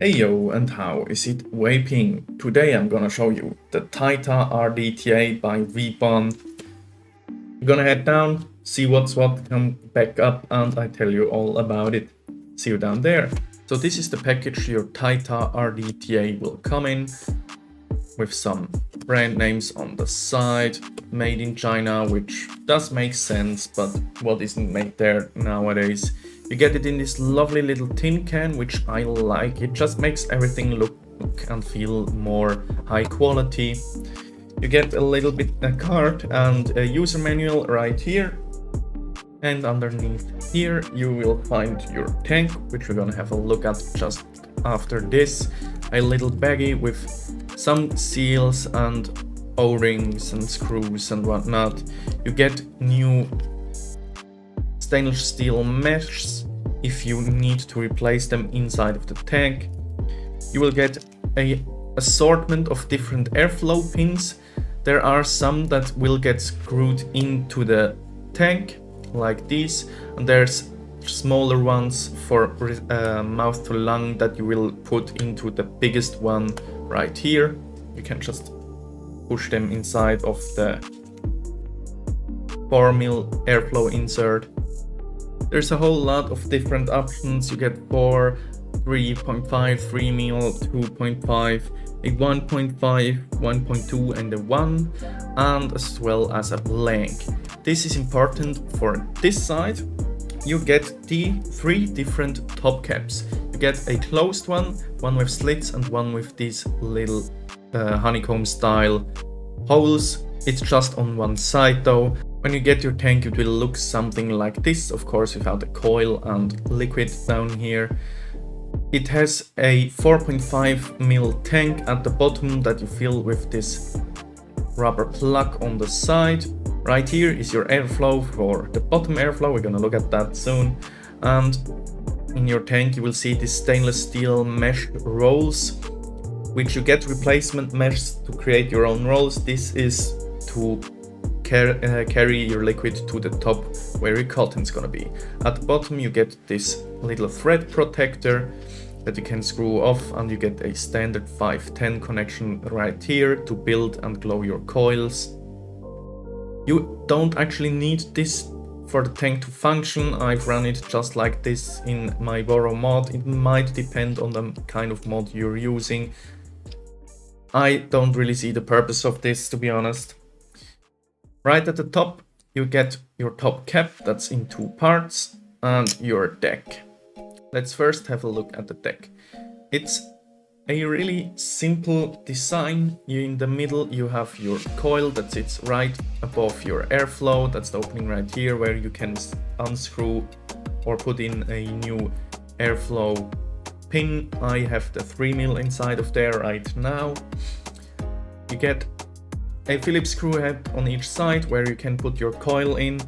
Hey yo, and how is it vaping? Today I'm gonna show you the Tita RDTA by Vapon. We're gonna head down, see what's what, come back up, and I tell you all about it. See you down there. So this is the package your Tita RDTA will come in, with some brand names on the side, made in China, which does make sense, but what isn't made there nowadays? You get it in this lovely little tin can, which I like. It just makes everything look and feel more high quality. You get a little bit a card and a user manual right here. And underneath here you will find your tank, which we're gonna have a look at just after this. A little baggie with some seals and O-rings and screws and whatnot. You get new stainless steel meshes if you need to replace them inside of the tank. You will get an assortment of different airflow pins. There are some that will get screwed into the tank like these, and there's smaller ones for mouth to lung that you will put into the biggest one right here. You can just push them inside of the 4mm airflow insert. There's a whole lot of different options. You get 4, 3.5, 3mm, 2.5, a 1.5, 1.2 and a 1, and as well as a blank. This is important for this side. You get the 3 different top caps. You get a closed one with slits, and one with these little honeycomb style holes. It's just on one side though. When you get your tank, it will look something like this, of course without the coil and liquid down here. It has a 4.5mm tank at the bottom that you fill with this rubber plug on the side. Right here is your airflow for the bottom airflow, we're gonna look at that soon. And in your tank you will see these stainless steel mesh rolls, which you get replacement mesh to create your own rolls. This is to carry your liquid to the top where your cotton's gonna be. At the bottom you get this little thread protector that you can screw off, and you get a standard 510 connection right here to build and glow your coils. You don't actually need this for the tank to function. I've run it just like this in my Borrow mod. It might depend on the kind of mod you're using. I don't really see the purpose of this, to be honest. Right at the top you get your top cap, that's in 2 parts, and your deck. Let's first have a look at the deck. It's a really simple design. In the middle you have your coil that sits right above your airflow. That's the opening right here where you can unscrew or put in a new airflow pin. I have the 3mm inside of there right now. You get a Phillips screw head on each side where you can put your coil in.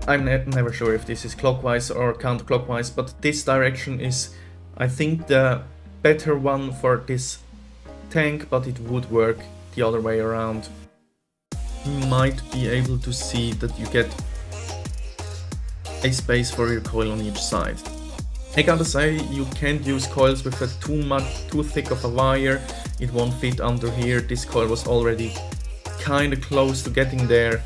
I'm never sure if this is clockwise or counterclockwise, but this direction is, I think, the better one for this tank, but it would work the other way around. You might be able to see that you get a space for your coil on each side. I gotta say, you can't use coils with too thick of a wire. It won't fit under here. This coil was already kinda close to getting there.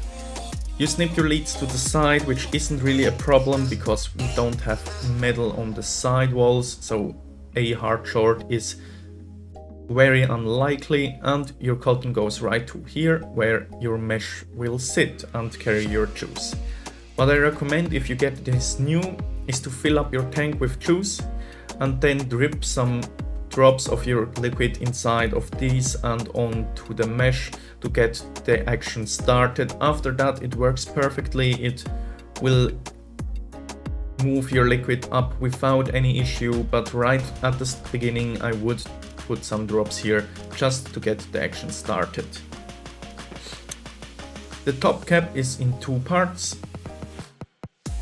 You snip your leads to the side, which isn't really a problem because we don't have metal on the side walls, so a hard short is very unlikely, and your cotton goes right to here where your mesh will sit and carry your juice. What I recommend if you get this new is to fill up your tank with juice and then drip some drops of your liquid inside of these and onto the mesh to get the action started. After that it works perfectly. It will move your liquid up without any issue, but right at the beginning I would put some drops here just to get the action started. The top cap is in 2 parts.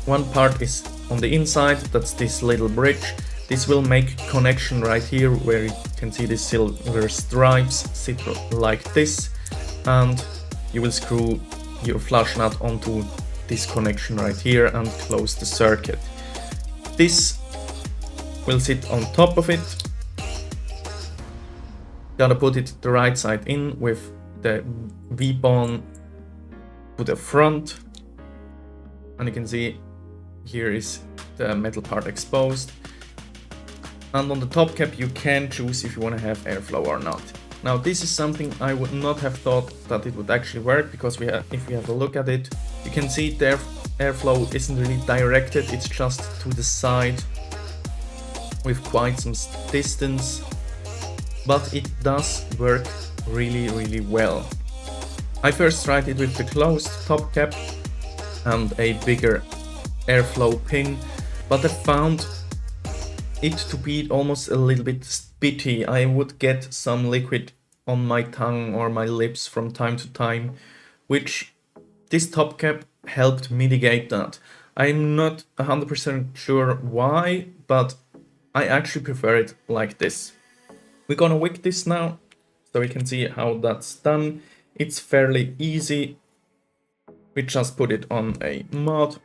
One part is on the inside, that's this little bridge. This will make connection right here where you can see the silver stripes sit like this, and you will screw your flush nut onto this connection right here and close the circuit. This will sit on top of it. Gotta put it the right side in with the V-bone to the front. And you can see here is the metal part exposed. And on the top cap you can choose if you want to have airflow or not. Now this is something I would not have thought that it would actually work, because if we have a look at it, you can see the airflow isn't really directed, it's just to the side with quite some distance, but it does work really well. I first tried it with the closed top cap and a bigger airflow pin, but I found it to be almost a little bit spitty. I would get some liquid on my tongue or my lips from time to time, which this top cap helped mitigate that. I'm not 100% sure why, but I actually prefer it like this. We're gonna wick this now, so we can see how that's done. It's fairly easy. We just put it on a mod.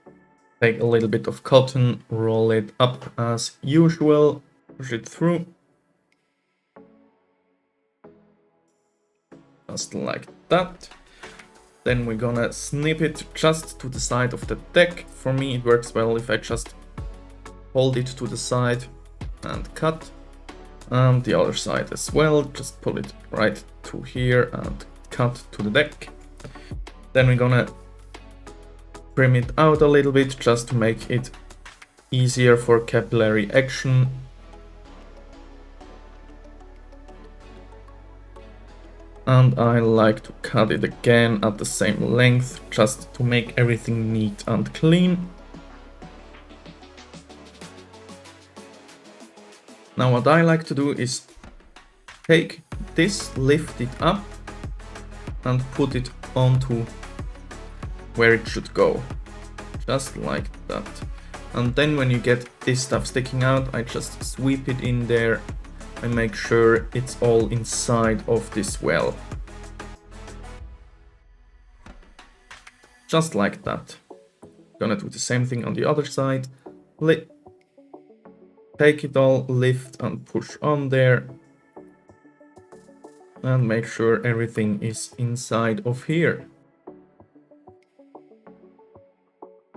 Take a little bit of cotton, roll it up as usual, push it through. Just like that. Then we're gonna snip it just to the side of the deck. For me it works well if I just hold it to the side and cut. And the other side as well, just pull it right to here and cut to the deck. Then we're gonna trim it out a little bit just to make it easier for capillary action. And I like to cut it again at the same length just to make everything neat and clean. Now what I like to do is take this, lift it up and put it onto where it should go, just like that. And then when you get this stuff sticking out, I just sweep it in there and make sure it's all inside of this well. Just like that. Gonna do the same thing on the other side. Take it all, lift and push on there. And make sure everything is inside of here.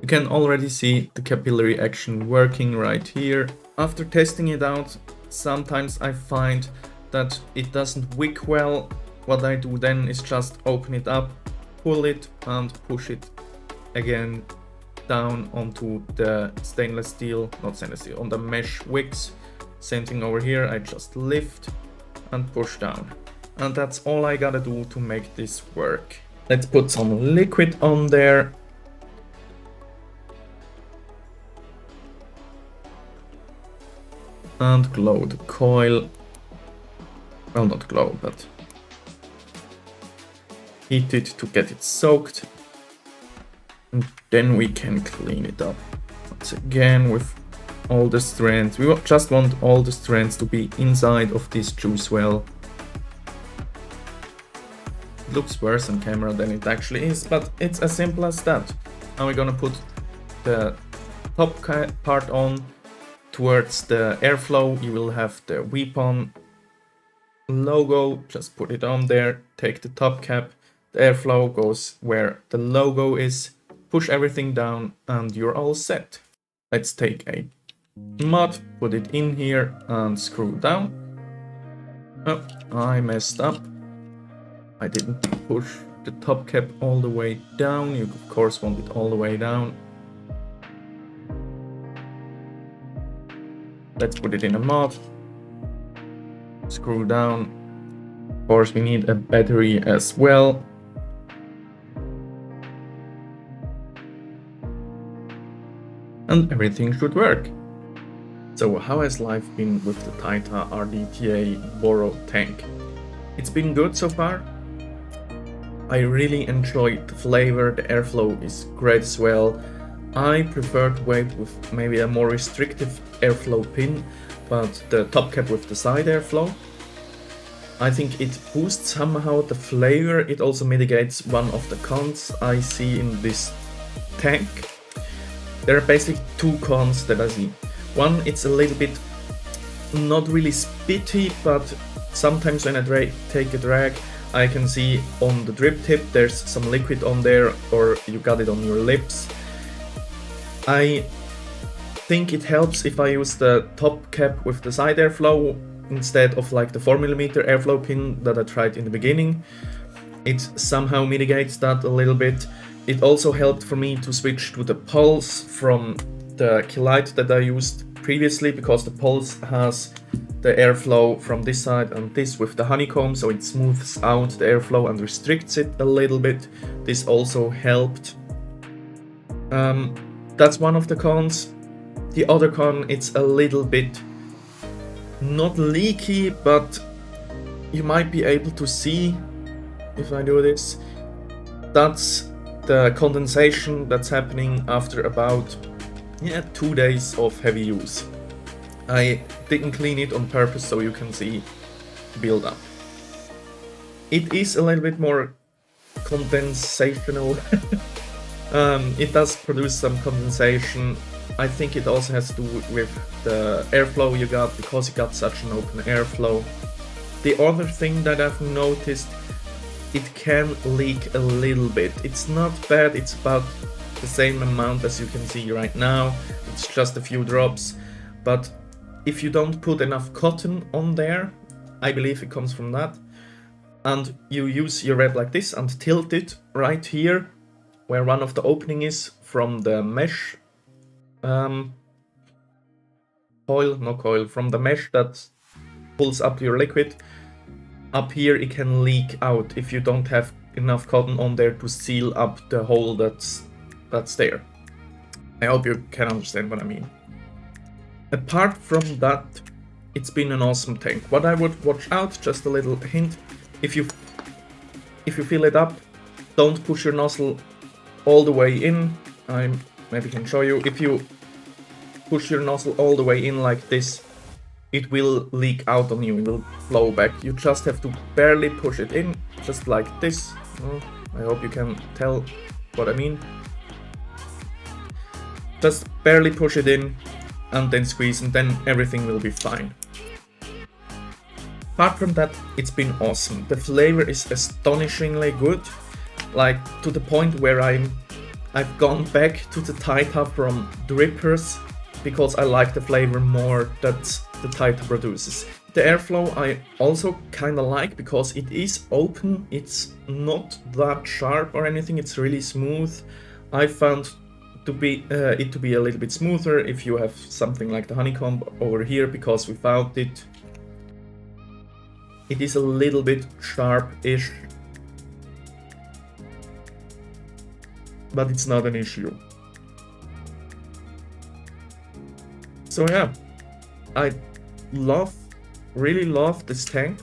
You can already see the capillary action working right here. After testing it out, sometimes I find that it doesn't wick well. What I do then is just open it up, pull it and push it again down onto the on the mesh wicks. Same thing over here, I just lift and push down. And that's all I gotta do to make this work. Let's put some liquid on there. And glow the coil. Well, not glow, but heat it to get it soaked. And then we can clean it up once again with all the strands. We just want all the strands to be inside of this juice well. It looks worse on camera than it actually is, but it's as simple as that. Now we're gonna put the top part on. Towards the airflow, you will have the Weapon logo. Just put it on there, take the top cap, the airflow goes where the logo is, push everything down and you're all set. Let's take a mud, put it in here and screw down. Oh, I messed up. I didn't push the top cap all the way down. You of course want it all the way down. Let's put it in a mod. Screw down. Of course, we need a battery as well. And everything should work. So how has life been with the Tita RDTA Boro tank? It's been good so far. I really enjoy the flavor, the airflow is great as well. I prefer to wait with maybe a more restrictive airflow pin, but the top cap with the side airflow. I think it boosts somehow the flavor. It also mitigates one of the cons I see in this tank. There are basically two cons that I see. One, it's a little bit not really spitty, but sometimes when I take a drag, I can see on the drip tip there's some liquid on there, or you got it on your lips. I think it helps if I use the top cap with the side airflow instead of like the 4mm airflow pin that I tried in the beginning. It somehow mitigates that a little bit. It also helped for me to switch to the pulse from the Kilite that I used previously, because the pulse has the airflow from this side and this with the honeycomb, so it smooths out the airflow and restricts it a little bit. This also helped. That's one of the cons. The other con, it's a little bit not leaky, but you might be able to see if I do this. That's the condensation that's happening after about 2 days of heavy use. I didn't clean it on purpose so you can see build up. It is a little bit more condensational. It does produce some condensation. I think it also has to do with the airflow you got, because you got such an open airflow. The other thing that I've noticed, it can leak a little bit. It's not bad, it's about the same amount as you can see right now. It's just a few drops, but if you don't put enough cotton on there, I believe it comes from that, and you use your rep like this and tilt it right here where one of the opening is from the mesh from the mesh that pulls up your liquid. Up here it can leak out if you don't have enough cotton on there to seal up the hole that's there. I hope you can understand what I mean. Apart from that, it's been an awesome tank. What I would watch out, just a little hint, if you fill it up, don't push your nozzle all the way in. I maybe can show you. If you push your nozzle all the way in like this, it will leak out on you, it will flow back. You just have to barely push it in, just like this. I hope you can tell what I mean. Just barely push it in and then squeeze, and then everything will be fine. Apart from that, it's been awesome. The flavor is astonishingly good, like to the point where I've gone back to the Tita from drippers, because I like the flavor more that the Tita produces. The airflow I also kinda like, because it is open, it's not that sharp or anything, it's really smooth. I found it to be a little bit smoother if you have something like the honeycomb over here, because without it, it is a little bit sharp-ish, but it's not an issue. So yeah, I really love this tank.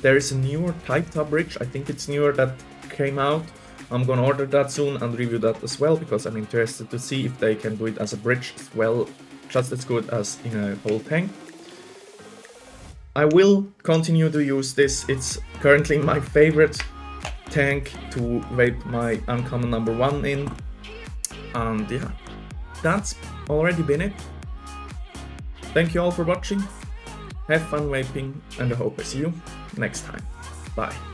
There is a newer Tita bridge, I think it's newer, that came out. I'm gonna order that soon and review that as well, because I'm interested to see if they can do it as a bridge as well, just as good as in a whole tank. I will continue to use this. It's currently my favorite tank to vape my Uncommon #1 in. And yeah, that's already been it. Thank you all for watching. Have fun vaping, and I hope I see you next time. Bye.